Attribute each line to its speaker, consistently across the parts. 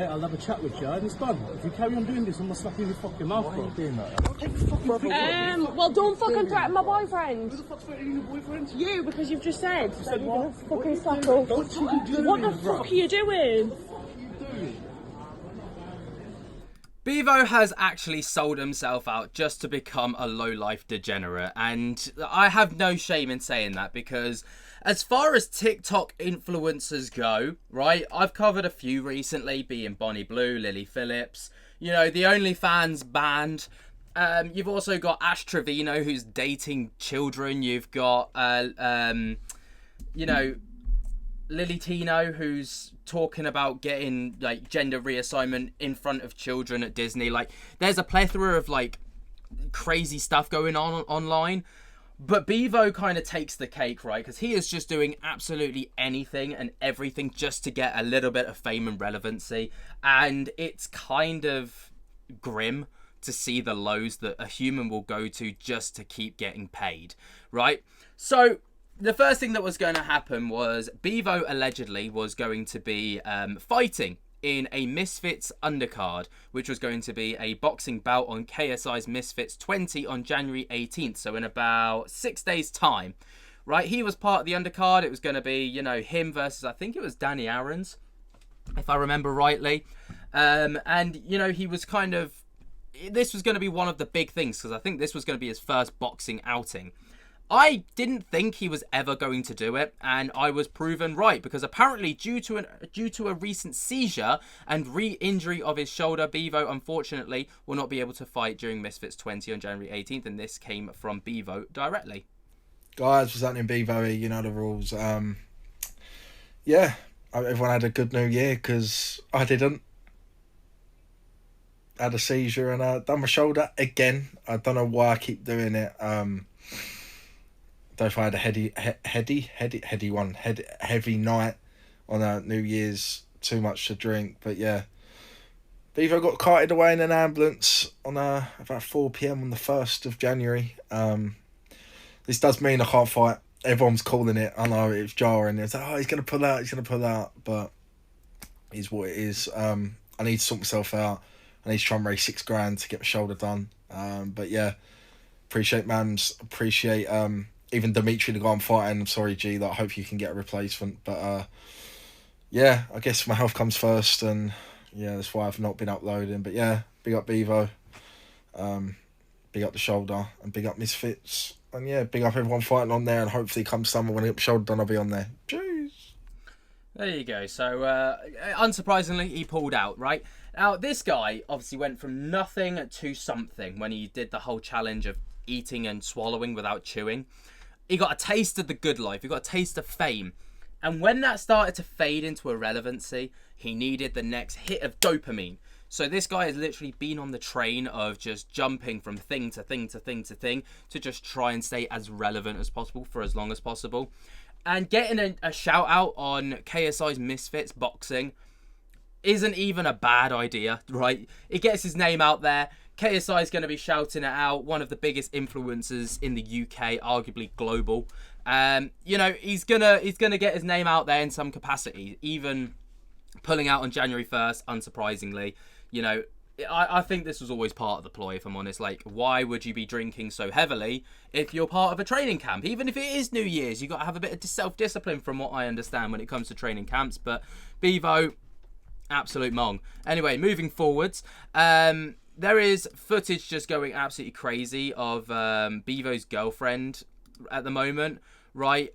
Speaker 1: I'll have a chat with you and it's done. If you carry on doing this, I'm gonna slap you in your fucking mouth, bro. Why are you doing that? Don't take this fucking
Speaker 2: well, don't fucking threaten my boyfriend.
Speaker 1: Who the fuck's threatening your boyfriend?
Speaker 2: You, because you've just said that you're gonna fucking slap
Speaker 1: What
Speaker 2: up.
Speaker 1: you doing,
Speaker 2: What the fuck are you doing?
Speaker 3: Beavo has actually sold himself out just to become a low-life degenerate, and I have no shame in saying that, because as far as TikTok influencers go, right, I've covered a few recently, being Bonnie Blue, Lily Phillips, you know, the OnlyFans band. You've also got Ash Trevino, who's dating children. You've got, you know, Lily Tino, who's talking about getting like gender reassignment in front of children at Disney. Like, there's a plethora of like crazy stuff going on online, but Beavo kind of takes the cake, right? Because he is just doing absolutely anything and everything just to get a little bit of fame and relevancy, and it's kind of grim to see the lows that a human will go to just to keep getting paid, right? So the first thing that was going to happen was Beavo allegedly was going to be fighting in a Misfits undercard, which was going to be a boxing bout on KSI's Misfits 20 on January 18th, so in about 6 days' time, right? He was part of the undercard. It was going to be, you know, him versus, I think it was Danny Aaron's, if I remember rightly. And, you know, he was kind of, this was going to be one of the big things, because I think this was going to be his first boxing outing. I didn't think he was ever going to do it, and I was proven right, because apparently due to a recent seizure and re-injury of his shoulder, Beavo unfortunately will not be able to fight during Misfits 20 on January 18th, and this came from Beavo directly.
Speaker 4: Guys, what's happening, Beavo? You know the rules. Yeah, everyone had a good New Year, because I didn't. I had a seizure and done my shoulder again. I don't know why I keep doing it. Don't know if I had a heavy night on New Year's, too much to drink, but yeah. Beavo got carted away in an ambulance on about 4 p.m. on the 1st of January. This does mean I can't fight. Everyone's calling it. I know, it's jarring. It's like, oh, he's going to pull out, but it is what it is. I need to sort myself out. I need to try and raise $6,000 to get my shoulder done. But yeah, appreciate Mams, appreciate even Dimitri, the guy I'm fighting. I'm sorry, G, that I hope you can get a replacement. But yeah, I guess my health comes first, and yeah, that's why I've not been uploading. But yeah, big up Beavo, big up the shoulder, and big up Misfits. And yeah, big up everyone fighting on there, and hopefully come summer when I get my shoulder done, I'll be on there. Jeez.
Speaker 3: There you go. So, unsurprisingly, he pulled out, right? Now, this guy obviously went from nothing to something when he did the whole challenge of eating and swallowing without chewing. He got a taste of the good life. He got a taste of fame. And when that started to fade into irrelevancy, he needed the next hit of dopamine. So this guy has literally been on the train of just jumping from thing to thing to thing to thing to just try and stay as relevant as possible for as long as possible. And getting a shout out on KSI's Misfits boxing isn't even a bad idea, right? It gets his name out there. KSI is going to be shouting it out. One of the biggest influencers in the UK, arguably global. You know, he's gonna get his name out there in some capacity. Even pulling out on January 1st, unsurprisingly. You know, I think this was always part of the ploy, if I'm honest. Like, why would you be drinking so heavily if you're part of a training camp? Even if it is New Year's, you've got to have a bit of self-discipline from what I understand when it comes to training camps. But Beavo, absolute mong. Anyway, moving forwards, there is footage just going absolutely crazy of Beavo's girlfriend at the moment, right?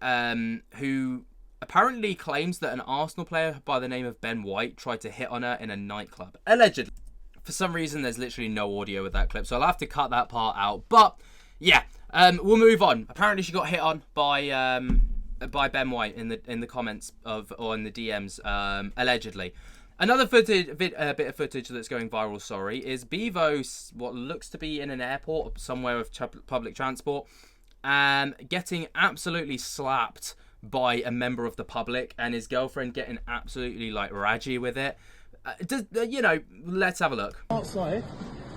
Speaker 3: Who apparently claims that an Arsenal player by the name of Ben White tried to hit on her in a nightclub. Allegedly. For some reason, there's literally no audio with that clip, so I'll have to cut that part out. But, yeah, we'll move on. Apparently, she got hit on by Ben White in the comments or in the DMs, allegedly. Another bit of footage that's going viral, is Beavo, what looks to be in an airport or somewhere with public transport, getting absolutely slapped by a member of the public, and his girlfriend getting absolutely, like, raggy with it. You know, let's have a look.
Speaker 1: Outside,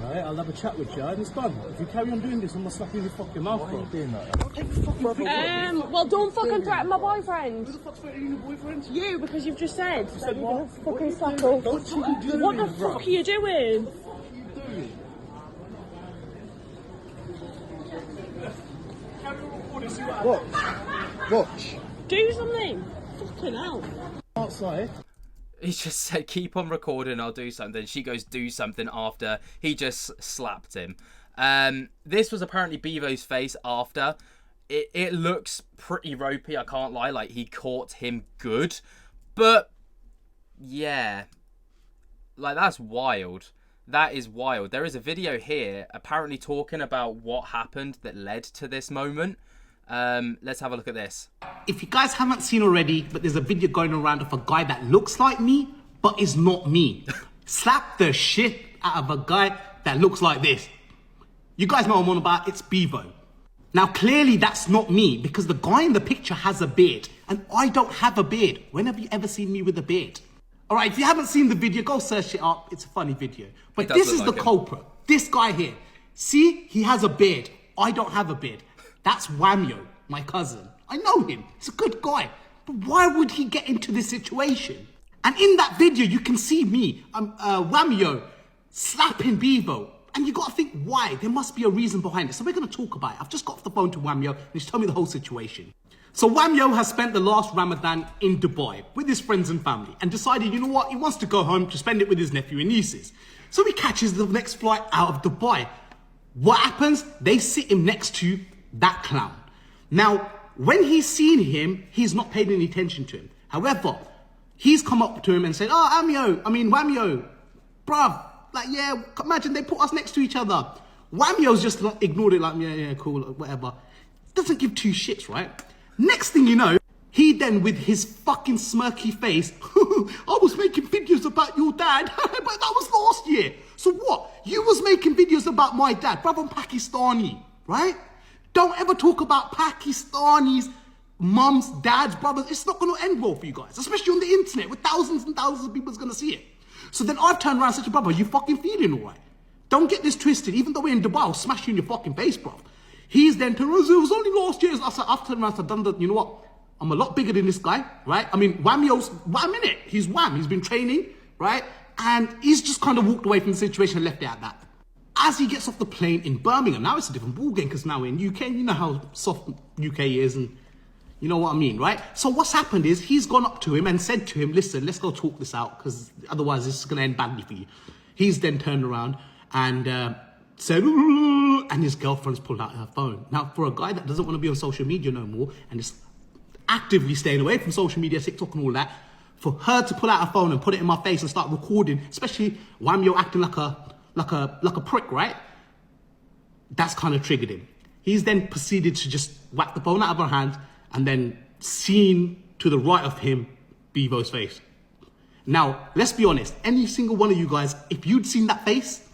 Speaker 1: Right, I'll have a chat with you and it's done. If you carry on doing this, I'm gonna slap you in your fucking mouth, bro.
Speaker 4: Doing that.
Speaker 1: Take the fucking thing.
Speaker 2: Well, don't fucking threaten my boyfriend.
Speaker 1: Who the fuck's threatening your boyfriend?
Speaker 2: You, because you've just said that
Speaker 1: said
Speaker 2: you're
Speaker 1: what?
Speaker 2: gonna fucking
Speaker 1: What
Speaker 2: slap
Speaker 1: are you
Speaker 2: up.
Speaker 1: doing? Don't you do
Speaker 2: What the
Speaker 1: it, bro.
Speaker 2: fuck are you doing?
Speaker 1: What are you doing? Carry on recording, see what happens.
Speaker 4: Watch.
Speaker 2: Do something. Fucking hell.
Speaker 1: Outside.
Speaker 3: He just said, keep on recording, I'll do something. She goes, do something after he just slapped him. This was apparently Beavo's face after. It looks pretty ropey, I can't lie. Like, he caught him good. But, yeah. Like, that's wild. That is wild. There is a video here apparently talking about what happened that led to this moment. Let's have a look at this.
Speaker 5: If you guys haven't seen already, but there's a video going around of a guy that looks like me, but is not me. Slap the shit out of a guy that looks like this. You guys know what I'm on about, it's Beavo. Now clearly that's not me, because the guy in the picture has a beard, and I don't have a beard. When have you ever seen me with a beard? Alright, if you haven't seen the video, go search it up, it's a funny video. But this is the culprit, this guy here. See, he has a beard, I don't have a beard. That's Whamio, my cousin. I know him. He's a good guy. But why would he get into this situation? And in that video, you can see me, Whamio, slapping Beavo. And you got to think why. There must be a reason behind it. So we're going to talk about it. I've just got off the phone to Whamio and he's told me the whole situation. So Whamio has spent the last Ramadan in Dubai with his friends and family and decided, you know what, he wants to go home to spend it with his nephew and nieces. So he catches the next flight out of Dubai. What happens? They sit him next to that clown. Now, when he's seen him, he's not paid any attention to him. However, he's come up to him and said, oh, Whamio, bruv, like, yeah, imagine they put us next to each other. Whamio's just ignored it like, yeah, cool, whatever. Doesn't give two shits, right? Next thing you know, he then, with his fucking smirky face, I was making videos about your dad, but that was last year. So what? You was making videos about my dad, bruv, I'm Pakistani, right? Don't ever talk about Pakistanis, mums, dads, brothers. It's not going to end well for you guys, especially on the internet with thousands and thousands of people going to see it. So then I've turned around and said to brother, you fucking feeling all right? Don't get this twisted. Even though we're in Dubai, I'll smash you in your fucking face, bro. He's then turned around, it was only last year. I said, I've turned around and said, you know what? I'm a lot bigger than this guy, right? I mean, Whamio's Wham in it. He's Wham. He's been training, right? And he's just kind of walked away from the situation and left it at that. As he gets off the plane in Birmingham, now it's a different ballgame because now we're in UK, and you know how soft UK is, and you know what I mean, right? So what's happened is he's gone up to him and said to him, listen, let's go talk this out because otherwise this is going to end badly for you. He's then turned around and said, and his girlfriend's pulled out her phone. Now, for a guy that doesn't want to be on social media no more and is actively staying away from social media, TikTok and all that, for her to pull out her phone and put it in my face and start recording, especially Whamio acting like a prick, right? That's kind of triggered him. He's then proceeded to just whack the phone out of her hand and then seen to the right of him, Beavo's face. Now, let's be honest, any single one of you guys, if you'd seen that face,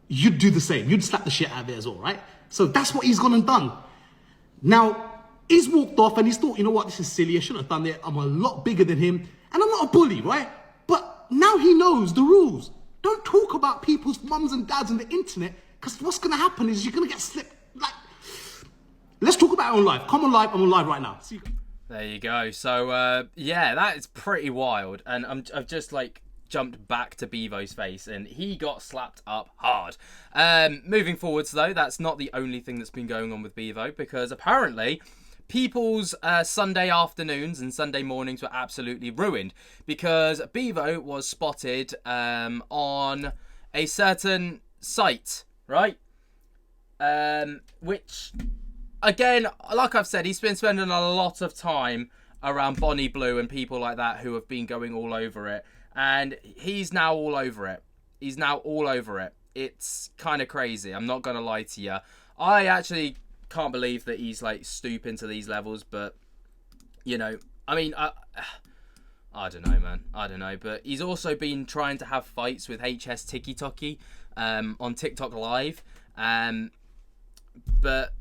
Speaker 5: you'd do the same. You'd slap the shit out of it as well, right? So that's what he's gone and done. Now, he's walked off and he's thought, you know what, this is silly, I shouldn't have done it. I'm a lot bigger than him and I'm not a bully, right? But now he knows the rules. Don't talk about people's mums and dads on the internet, because what's going to happen is you're going to get slipped. Like, let's talk about it on live. Come on live. I'm on live right now. See you.
Speaker 3: There you go. So, yeah, that is pretty wild. And I've just, like, jumped back to Beavo's face, and he got slapped up hard. Moving forwards, though, that's not the only thing that's been going on with Beavo, because apparently people's Sunday afternoons and Sunday mornings were absolutely ruined because Beavo was spotted on a certain site, right? Which, again, like I've said, he's been spending a lot of time around Bonnie Blue and people like that who have been going all over it. And he's now all over it. He's now all over it. It's kind of crazy. I'm not going to lie to you. I actually can't believe that he's like stooping to these levels, but you know, I mean, I don't know, man. I don't know, but he's also been trying to have fights with HS TikTok on TikTok Live, but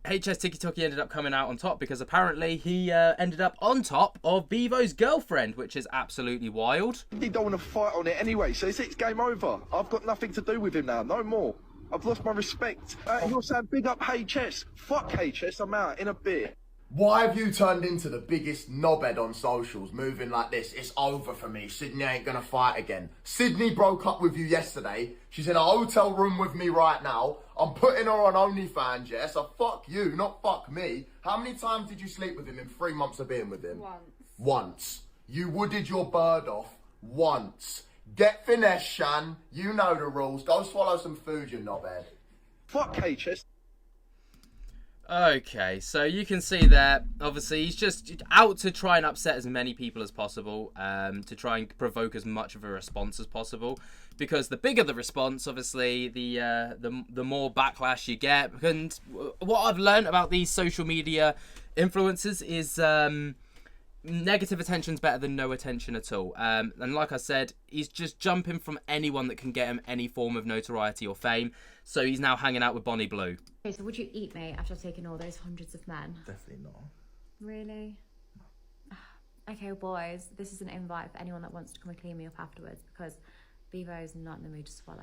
Speaker 3: HS TikTok ended up coming out on top because apparently he ended up on top of Beavo's girlfriend, which is absolutely wild.
Speaker 6: He don't want to fight on it anyway, so it's game over. I've got nothing to do with him now, no more. I've lost my respect. You're saying big up HS. Fuck HS, I'm out in a bit.
Speaker 7: Why have you turned into the biggest knobhead on socials, moving like this? It's over for me. Sydney ain't gonna fight again. Sydney broke up with you yesterday. She's in a hotel room with me right now. I'm putting her on OnlyFans, yeah? So fuck you, not fuck me. How many times did you sleep with him in 3 months of being with him? Once. You wooded your bird off once. Get finesse, Shan. You know the rules. Go swallow some food, you knobhead.
Speaker 6: Fuck HS.
Speaker 3: Okay, so you can see that obviously he's just out to try and upset as many people as possible, to try and provoke as much of a response as possible. Because the bigger the response, obviously, the more backlash you get. And what I've learned about these social media influencers is negative attention's better than no attention at all. And like I said, he's just jumping from anyone that can get him any form of notoriety or fame. So he's now hanging out with Bonnie Blue.
Speaker 8: Okay, so would you eat me after taking all those hundreds of men?
Speaker 4: Definitely not.
Speaker 8: Really? Okay, boys, this is an invite for anyone that wants to come and clean me up afterwards, because Beavo's not in the mood to swallow.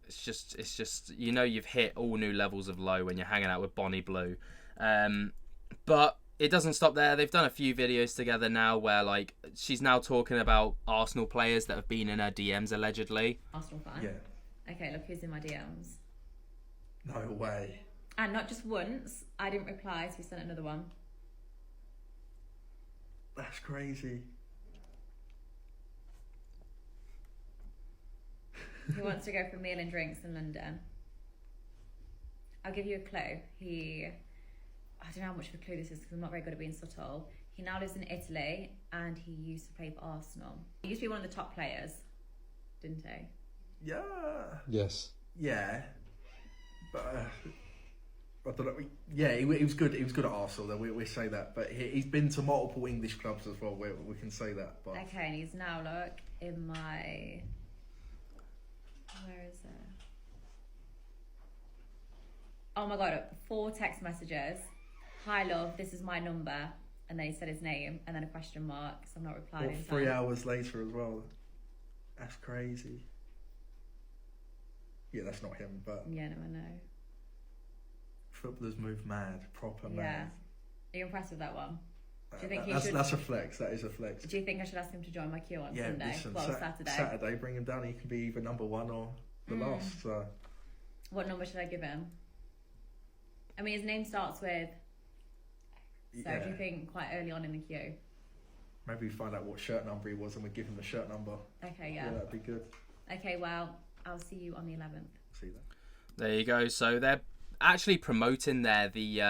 Speaker 3: It's just you know you've hit all new levels of low when you're hanging out with Bonnie Blue. But it doesn't stop there. They've done a few videos together now where, like, she's now talking about Arsenal players that have been in her DMs allegedly.
Speaker 8: Arsenal fan?
Speaker 4: Yeah.
Speaker 8: Okay, look who's in my DMs.
Speaker 4: No way.
Speaker 8: And not just once, I didn't reply, so he sent another one.
Speaker 4: That's crazy.
Speaker 8: He wants to go for a meal and drinks in London. I'll give you a clue. I don't know how much of a clue this is because I'm not very good at being subtle. He now lives in Italy and he used to play for Arsenal. He used to be one of the top players, didn't he?
Speaker 4: Yeah.
Speaker 9: Yes.
Speaker 4: Yeah. But I don't know. Yeah, he was good. He was good at Arsenal. Though we say that, but he's been to multiple English clubs as well. We can say that. But
Speaker 8: okay, and he's now in my. Where is it? Oh my god! 4 text messages. Hi love, this is my number, and then he said his name, and then a question mark. So I'm not replying.
Speaker 4: Well, 3 hours later as well. That's crazy. Yeah, that's not him, but
Speaker 8: yeah, no, I know.
Speaker 4: Footballers move mad, proper
Speaker 8: Yeah.
Speaker 4: mad.
Speaker 8: Are you impressed with that one? Do you think
Speaker 4: That's a flex. That is a flex.
Speaker 8: Do you think I should ask him to join my queue on
Speaker 4: Yeah,
Speaker 8: Sunday?
Speaker 4: listen,
Speaker 8: Well, Saturday.
Speaker 4: Saturday, bring him down. He can be either number 1 or the last. So.
Speaker 8: What number should I give him? I mean, his name starts with. So
Speaker 4: Yeah.
Speaker 8: do you think quite early on in the queue?
Speaker 4: Maybe we find out what shirt number he was and we give him the shirt number.
Speaker 8: Okay, yeah.
Speaker 4: Yeah, that'd be good.
Speaker 8: Okay, well, I'll see you on the 11th.
Speaker 4: See that.
Speaker 3: There you go. So they're actually promoting there the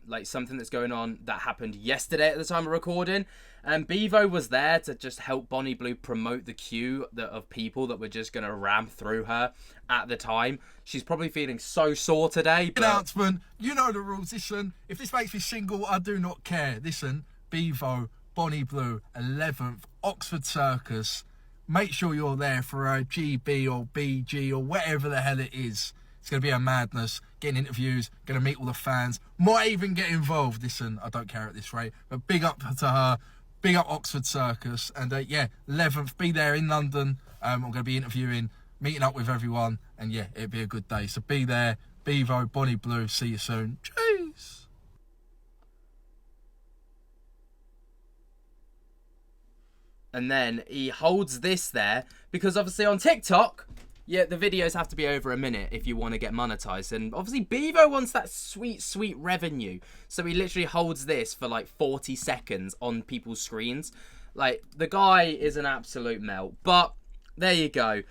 Speaker 3: like something that's going on that happened yesterday at the time of recording. And Beavo was there to just help Bonnie Blue promote the queue of people that were just going to ram through her at the time. She's probably feeling so sore today. But...
Speaker 4: Announcement, you know the rules. Listen, if this makes me single, I do not care. Listen, Beavo, Bonnie Blue, 11th, Oxford Circus. Make sure you're there for a GB or BG or whatever the hell it is. It's going to be a madness. Getting interviews, going to meet all the fans. Might even get involved. Listen, I don't care at this rate. But big up to her. Big up Oxford Circus. And yeah, 11th, be there in London. I'm going to be interviewing, meeting up with everyone. And yeah, it'll be a good day. So be there. Beavo, Bonnie Blue. See you soon. Cheers.
Speaker 3: And then he holds this there because obviously on TikTok, yeah, the videos have to be over a minute if you want to get monetized. And obviously Beavo wants that sweet, sweet revenue. So he literally holds this for like 40 seconds on people's screens. Like, the guy is an absolute melt. But there you go.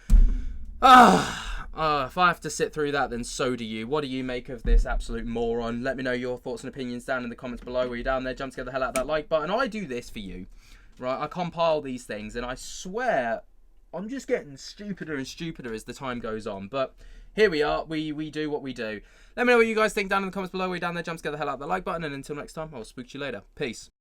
Speaker 3: If I have to sit through that, then so do you. What do you make of this absolute moron? Let me know your thoughts and opinions down in the comments below. While you're down there, jump to get the hell out of that like button. I do this for you, right? I compile these things, and I swear I'm just getting stupider and stupider as the time goes on. But here we are. We do what we do. Let me know what you guys think down in the comments below. We're down there. Jump to get the hell out of the like button. And until next time, I'll spook you later. Peace.